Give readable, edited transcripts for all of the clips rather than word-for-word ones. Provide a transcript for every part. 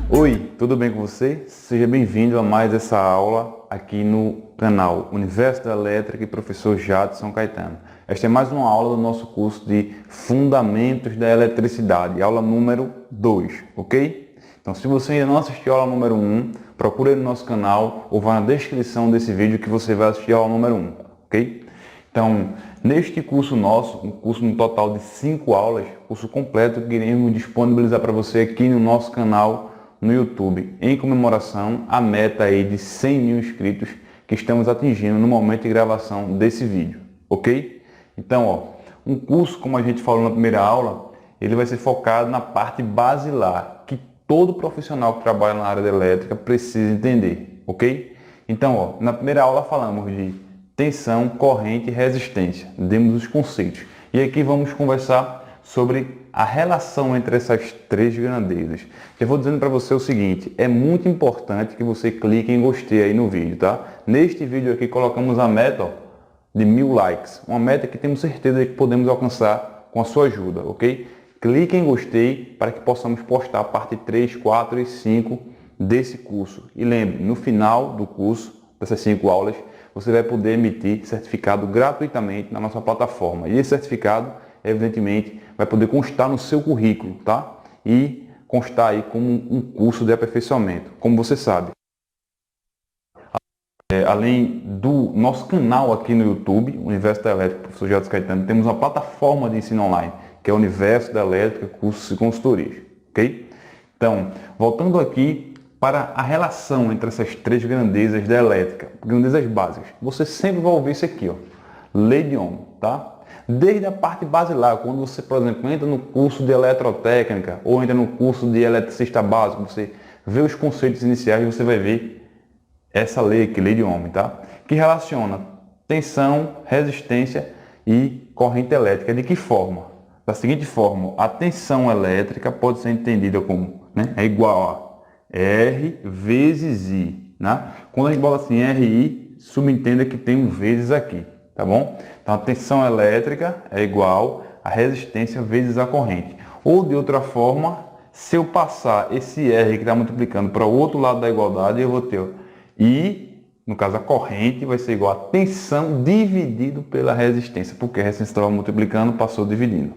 Oi, tudo bem com você? Seja bem-vindo a mais essa aula aqui no canal Universo da Elétrica e Professor Jadson Caetano. Esta é mais uma aula do nosso curso de Fundamentos da Eletricidade, aula número 2, ok? Então, se você ainda não assistiu a aula número 1, procure no nosso canal ou vá na descrição desse vídeo que você vai assistir a aula número 1, ok? Então, neste curso nosso, um curso no total de 5 aulas, curso completo que iremos disponibilizar para você aqui no nosso canal no YouTube, em comemoração à meta aí de 100 mil inscritos que estamos atingindo no momento de gravação desse vídeo, ok? Então, ó, um curso, como a gente falou na primeira aula, ele vai ser focado na parte basilar, que todo profissional que trabalha na área da elétrica precisa entender, ok? Então, ó, na primeira aula falamos de tensão, corrente e resistência, demos os conceitos. E aqui vamos conversar sobre a relação entre essas três grandezas. Eu vou dizendo para você o seguinte, é muito importante que você clique em gostei aí no vídeo, tá? Neste vídeo aqui colocamos a meta de 1000 likes, uma meta que temos certeza que podemos alcançar com a sua ajuda, ok? Clique em gostei para que possamos postar a parte 3, 4 e 5 desse curso. E lembre, no final do curso, dessas 5 aulas, você vai poder emitir certificado gratuitamente na nossa plataforma. E esse certificado, evidentemente, vai poder constar no seu currículo, tá? E constar aí como um curso de aperfeiçoamento. Como você sabe, além do nosso canal aqui no YouTube, Universo da Elétrica, Professor Jadson Caetano, temos uma plataforma de ensino online, que é o Universo da Elétrica, Cursos e Consultorias, ok? Então, voltando aqui para a relação entre essas três grandezas da elétrica, grandezas básicas, você sempre vai ouvir isso aqui, ó, lei de Ohm, tá? Desde a parte basilar, quando você, por exemplo, entra no curso de eletrotécnica ou entra no curso de eletricista básico, você vê os conceitos iniciais e você vai ver essa lei aqui, lei de Ohm, tá? Que relaciona tensão, resistência e corrente elétrica. De que forma? Da seguinte forma, a tensão elétrica pode ser entendida como, né, é igual a R vezes I, né? Quando a gente bota assim RI, subentenda que tem um vezes aqui. Tá bom? Então a tensão elétrica é igual a resistência vezes a corrente. Ou de outra forma, se eu passar esse R que está multiplicando para o outro lado da igualdade, eu vou ter I, no caso a corrente, vai ser igual a tensão dividido pela resistência, porque a resistência estava multiplicando, passou dividindo.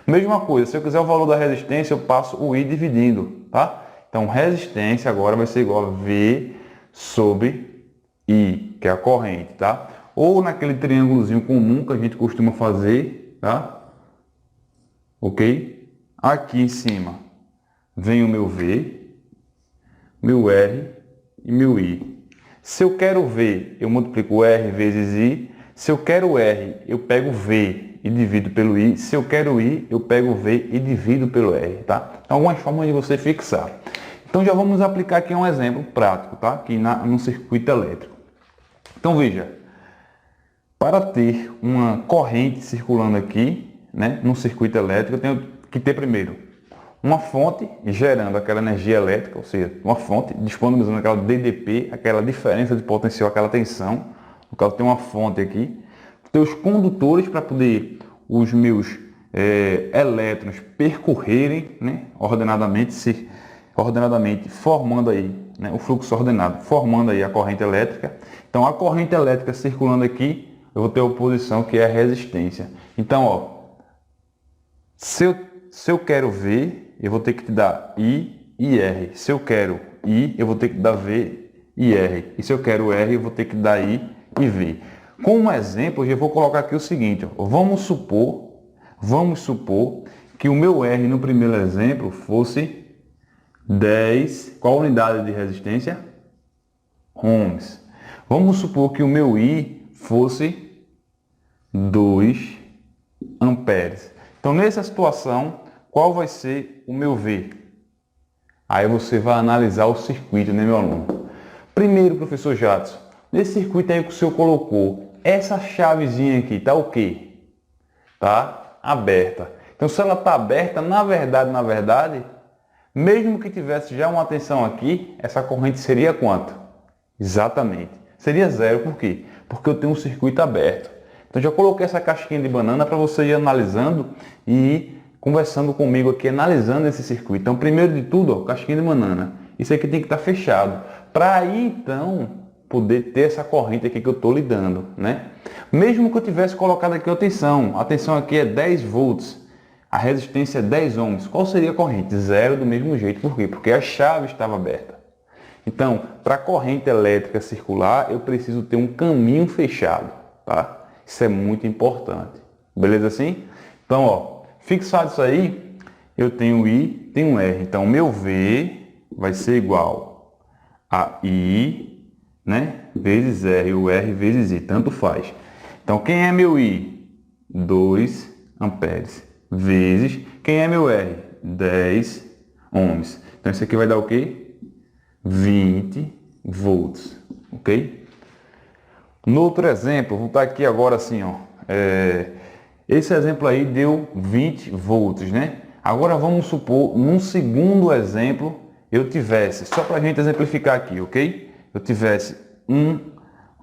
Mesma coisa, se eu quiser o valor da resistência, eu passo o I dividindo, tá? Então resistência agora vai ser igual a V sobre I, que é a corrente, tá? Ou naquele triângulozinho comum que a gente costuma fazer, tá? Ok? Aqui em cima vem o meu V, meu R e meu I. Se eu quero V, eu multiplico R vezes I. Se eu quero R, eu pego V e divido pelo I. Se eu quero I, eu pego V e divido pelo R, tá? Então, algumas formas de você fixar. Então, já vamos aplicar aqui um exemplo prático, tá? Aqui no circuito elétrico. Então, veja. Para ter uma corrente circulando aqui, né, no circuito elétrico, eu tenho que ter primeiro uma fonte gerando aquela energia elétrica, ou seja, uma fonte disponibilizando aquela DDP, aquela diferença de potencial, aquela tensão. No caso, tem uma fonte aqui. Ter os condutores para poder os meus elétrons percorrerem, né, ordenadamente, formando aí, né, o fluxo ordenado, formando aí a corrente elétrica. Então, a corrente elétrica circulando aqui, eu vou ter a oposição que é a resistência. Então, ó, se eu quero V, eu vou ter que dar I e R. Se eu quero I, eu vou ter que dar V e R. E se eu quero R, eu vou ter que dar I e V. Como exemplo, eu já vou colocar aqui o seguinte, ó, vamos supor que o meu R no primeiro exemplo fosse 10, qual a unidade de resistência? Ohms. Vamos supor que o meu I fosse 2 amperes. Então, nessa situação, qual vai ser o meu V? Aí você vai analisar o circuito, né, meu aluno? Primeiro, professor Jadson, nesse circuito aí que o senhor colocou, essa chavezinha aqui tá o quê? Tá aberta. Então, se ela tá aberta, na verdade, Mesmo que tivesse já uma tensão aqui, essa corrente seria quanto? Exatamente. Seria zero, por quê? Porque eu tenho um circuito aberto. Então já coloquei essa casquinha de banana para você ir analisando e ir conversando comigo aqui, analisando esse circuito. Então, primeiro de tudo, ó, casquinha de banana. Isso aqui tem que estar fechado. Para aí, então, poder ter essa corrente aqui que eu estou lidando, né? Mesmo que eu tivesse colocado aqui a tensão aqui é 10 volts, a resistência é 10 ohms, qual seria a corrente? Zero do mesmo jeito, por quê? Porque a chave estava aberta. Então, para a corrente elétrica circular, eu preciso ter um caminho fechado, tá? Isso é muito importante, beleza assim? Então, ó, fixado isso aí, eu tenho I, tenho R, então meu V vai ser igual a I, né, vezes R, o R vezes I, tanto faz. Então, quem é meu I? 2 amperes. Vezes, quem é meu R? 10 ohms. Então, isso aqui vai dar o quê? 20 volts, ok? No outro exemplo, vou estar aqui agora assim, ó. Esse exemplo aí deu 20 volts, né? Agora vamos supor, num segundo exemplo, eu tivesse, só para a gente exemplificar aqui, ok? Eu tivesse um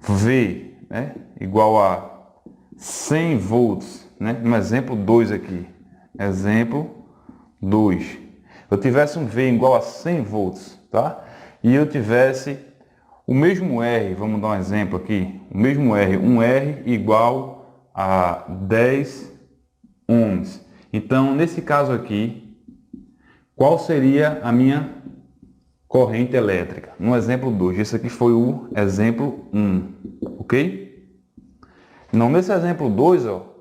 V, né, igual a 100 volts, né? No exemplo 2 aqui. Exemplo 2. Eu tivesse um V igual a 100 volts, tá? E eu tivesse o mesmo R, vamos dar um exemplo aqui. O mesmo R, um R igual a 10 ohms. Então, nesse caso aqui, qual seria a minha corrente elétrica? No exemplo 2, esse aqui foi o exemplo 1, ok? Não, nesse exemplo 2, ó,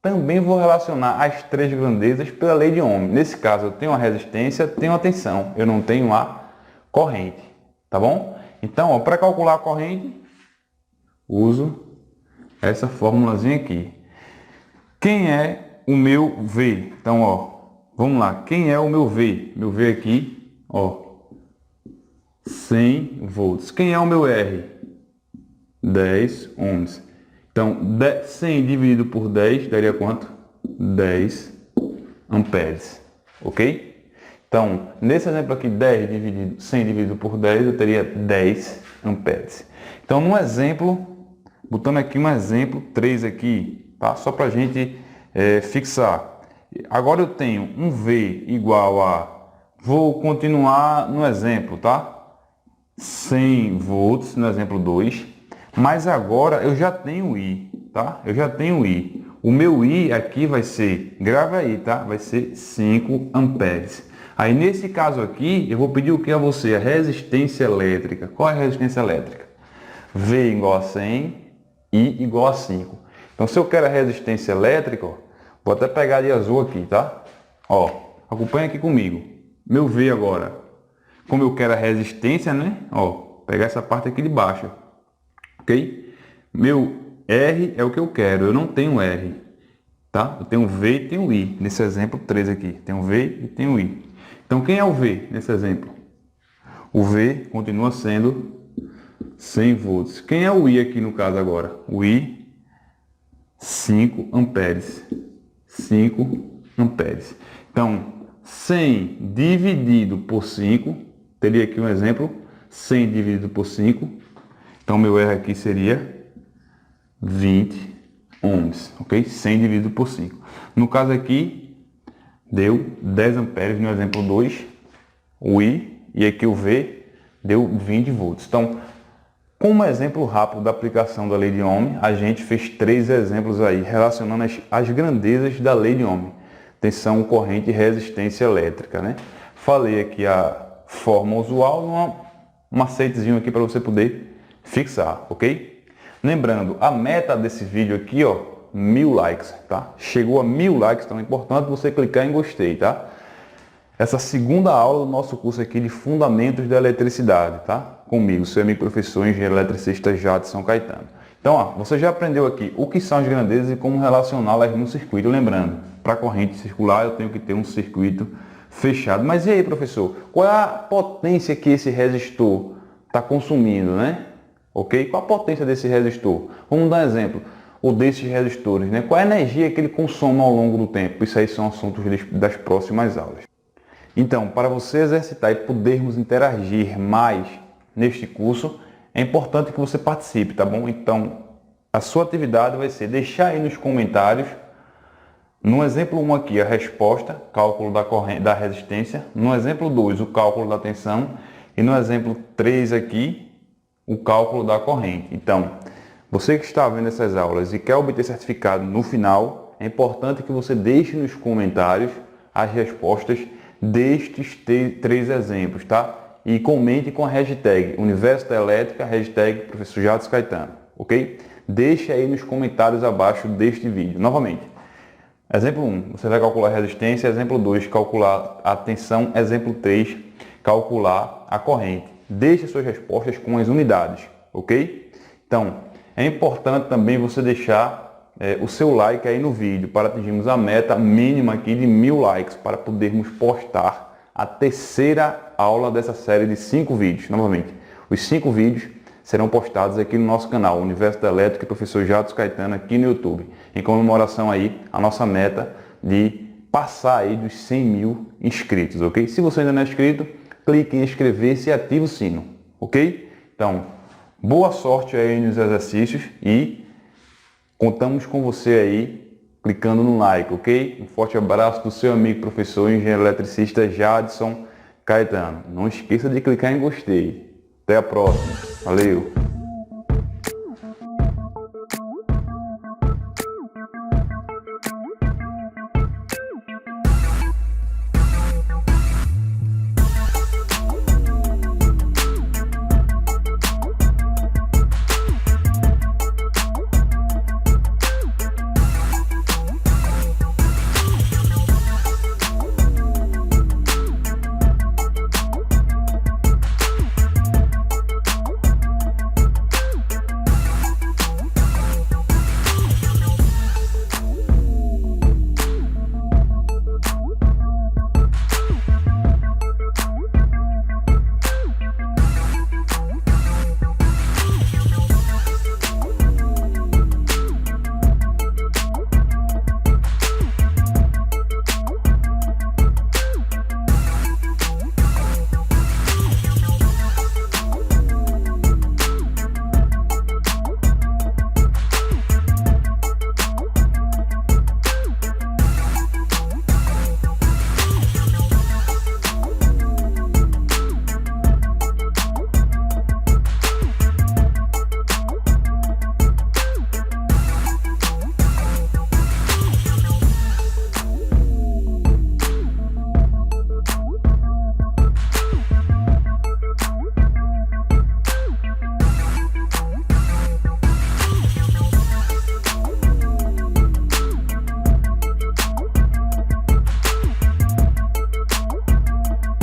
também vou relacionar as três grandezas pela lei de Ohm. Nesse caso, eu tenho a resistência, tenho a tensão, eu não tenho a corrente, tá bom? Então, para calcular a corrente, uso essa formulazinha aqui. Quem é o meu V? Então, ó, vamos lá. Quem é o meu V? Meu V aqui, ó, 100 volts. Quem é o meu R? 10 ohms. Então, 100 dividido por 10 daria quanto? 10 amperes, ok? Então, nesse exemplo aqui, 100 dividido por 10, eu teria 10 amperes. Então, no exemplo, botando aqui um exemplo 3 aqui, tá? Só para a gente fixar. Agora eu tenho um V igual a, vou continuar no exemplo, tá? 100 volts no exemplo 2, mas agora eu já tenho I, tá? Eu já tenho I. O meu I aqui vai ser, grava aí, tá? Vai ser 5 amperes. Aí nesse caso aqui, eu vou pedir o que a você? A resistência elétrica. Qual é a resistência elétrica? V igual a 100, I igual a 5. Então se eu quero a resistência elétrica, ó, vou até pegar de azul aqui, tá? Ó, acompanha aqui comigo. Meu V agora, como eu quero a resistência, né? Ó, pegar essa parte aqui de baixo, ok? Meu R é o que eu quero, eu não tenho R, tá? Eu tenho V e tenho I, nesse exemplo 3 aqui. Tenho V e tenho I. Então, quem é o V nesse exemplo? O V continua sendo 100 volts. Quem é o I aqui no caso agora? O I, 5 amperes. 5 amperes. Então, 100 dividido por 5, teria aqui um exemplo, 100 dividido por 5. Então, meu R aqui seria 20 ohms, ok? 100 dividido por 5. No caso aqui, deu 10 amperes no exemplo 2, o I, e aqui o V deu 20 volts. Então, como exemplo rápido da aplicação da lei de Ohm, a gente fez 3 exemplos aí, relacionando as grandezas da lei de Ohm. Tensão, corrente e resistência elétrica, né? Falei aqui a forma usual, um macetezinho aqui para você poder fixar, ok? Lembrando, a meta desse vídeo aqui, ó, 1000 likes, tá? Chegou a 1000 likes, então é importante você clicar em gostei, tá? Essa segunda aula do nosso curso aqui de Fundamentos da Eletricidade, tá? Comigo, seu amigo professor, engenheiro eletricista Jadson Caetano. Então, ó, você já aprendeu aqui o que são as grandezas e como relacioná-las no circuito. Lembrando, para a corrente circular eu tenho que ter um circuito fechado. Mas e aí, professor? Qual é a potência que esse resistor está consumindo, né? Ok? Qual a potência desse resistor? Vamos dar um exemplo. Ou desses resistores, né? Qual é a energia que ele consome ao longo do tempo? Isso aí são assuntos das próximas aulas. Então, para você exercitar e podermos interagir mais neste curso, é importante que você participe, tá bom? Então, a sua atividade vai ser deixar aí nos comentários, no exemplo 1 aqui, a resposta, cálculo da resistência, no exemplo 2, o cálculo da tensão, e no exemplo 3 aqui, o cálculo da corrente. Então, você que está vendo essas aulas e quer obter certificado no final, é importante que você deixe nos comentários as respostas destes 3 exemplos, tá? E comente com a hashtag Universo da Elétrica, hashtag Professor Jadson Caetano, ok? Deixe aí nos comentários abaixo deste vídeo. Novamente, exemplo 1, você vai calcular a resistência, exemplo 2, calcular a tensão, exemplo 3, calcular a corrente. Deixe suas respostas com as unidades, ok? Então, é importante também você deixar o seu like aí no vídeo para atingirmos a meta mínima aqui de 1000 likes para podermos postar a terceira aula dessa série de 5 vídeos. Novamente, os 5 vídeos serão postados aqui no nosso canal Universo da Elétrica e Professor Jadson Caetano aqui no YouTube, em comemoração aí a nossa meta de passar aí dos 100 mil inscritos, ok? Se você ainda não é inscrito, clique em inscrever-se e ative o sino, ok? Então, boa sorte aí nos exercícios e contamos com você aí clicando no like, ok? Um forte abraço do seu amigo professor engenheiro eletricista Jadson Caetano. Não esqueça de clicar em gostei. Até a próxima. Valeu!